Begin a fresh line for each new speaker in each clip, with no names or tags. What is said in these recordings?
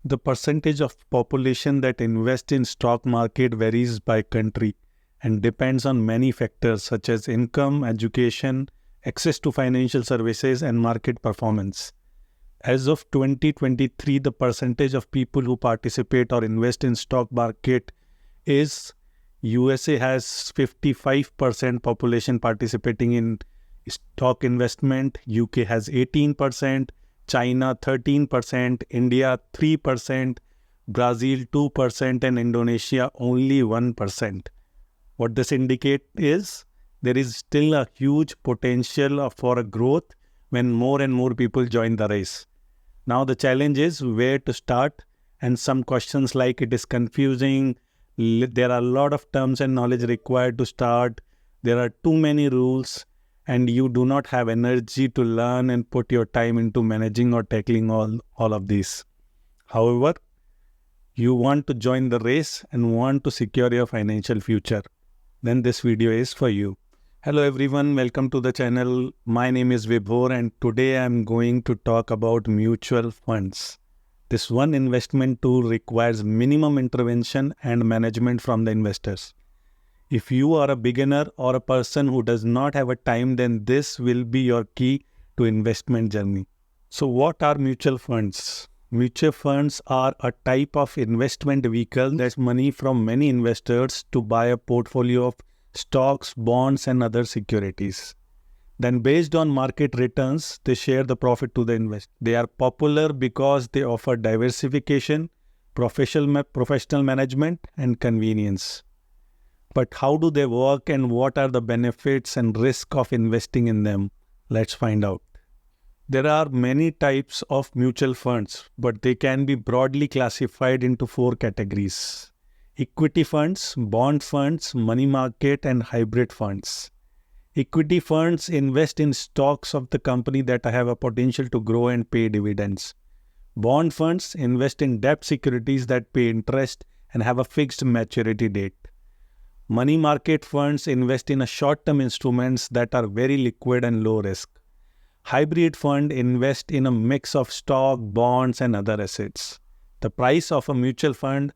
The percentage of population that invest in stock market varies by country and depends on many factors such as income, education, access to financial services, and market performance. As of 2023, the percentage of people who participate or invest in stock market is USA has 55% population participating in stock investment, UK has 18%, China 13%, India 3%, Brazil 2%, and Indonesia only 1%. What this indicates is there is still a huge potential for a growth when more and more people join the race. Now the challenge is where to start, and some questions like it is confusing, there are a lot of terms and knowledge required to start, there are too many rules, and you do not have energy to learn and put your time into managing or tackling all of these. However, you want to join the race and want to secure your financial future, then this video is for you. Hello everyone, welcome to the channel. My name is Vibhor and today I am going to talk about mutual funds. This one investment tool requires minimum intervention and management from the investors. If you are a beginner or a person who does not have a time, then this will be your key to investment journey. So what are mutual funds? Mutual funds are a type of investment vehicle that's money from many investors to buy a portfolio of stocks, bonds, and other securities. Then based on market returns, they share the profit to the investor. They are popular because they offer diversification, professional management, and convenience. But how do they work and what are the benefits and risks of investing in them? Let's find out. There are many types of mutual funds, but they can be broadly classified into 4 categories: equity funds, bond funds, money market, and hybrid funds. Equity funds invest in stocks of the company that have a potential to grow and pay dividends. Bond funds invest in debt securities that pay interest and have a fixed maturity date. Money market funds invest in short-term instruments that are very liquid and low risk. Hybrid fund invest in a mix of stock, bonds, and other assets. The price of a mutual fund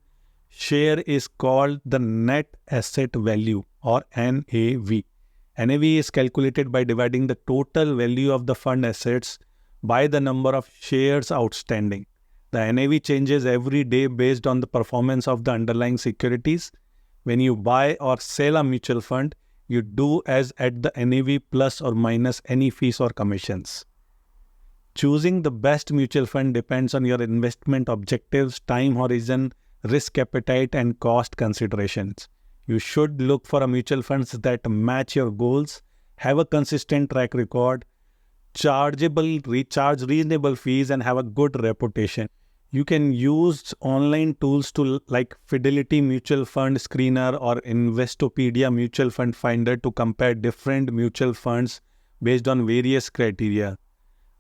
share is called the net asset value or NAV. NAV is calculated by dividing the total value of the fund assets by the number of shares outstanding. The NAV changes every day based on the performance of the underlying securities. When you buy or sell a mutual fund, you do as at the NAV plus or minus any fees or commissions. Choosing the best mutual fund depends on your investment objectives, time horizon, risk appetite, and cost considerations. You should look for mutual funds that match your goals, have a consistent track record, recharge reasonable fees, and have a good reputation. You can use online tools like Fidelity Mutual Fund Screener or Investopedia Mutual Fund Finder to compare different mutual funds based on various criteria.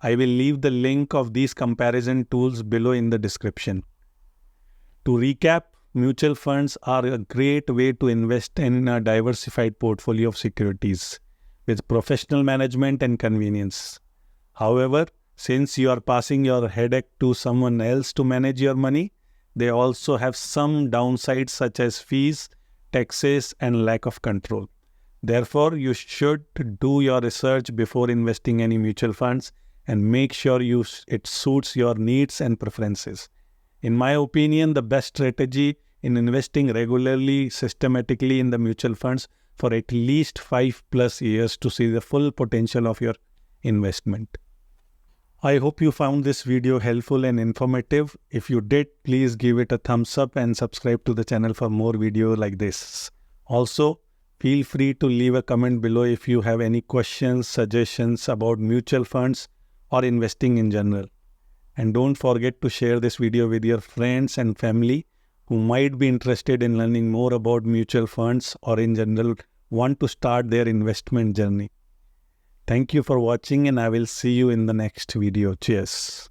I will leave the link of these comparison tools below in the description. To recap, mutual funds are a great way to invest in a diversified portfolio of securities with professional management and convenience. However, since you are passing your headache to someone else to manage your money, they also have some downsides such as fees, taxes, and lack of control. Therefore, you should do your research before investing any mutual funds and make sure it suits your needs and preferences. In my opinion, the best strategy in investing regularly, systematically in the mutual funds for at least 5+ years to see the full potential of your investment. I hope you found this video helpful and informative. If you did, please give it a thumbs up and subscribe to the channel for more videos like this. Also, feel free to leave a comment below if you have any questions, suggestions about mutual funds or investing in general. And don't forget to share this video with your friends and family who might be interested in learning more about mutual funds or in general want to start their investment journey. Thank you for watching and I will see you in the next video. Cheers.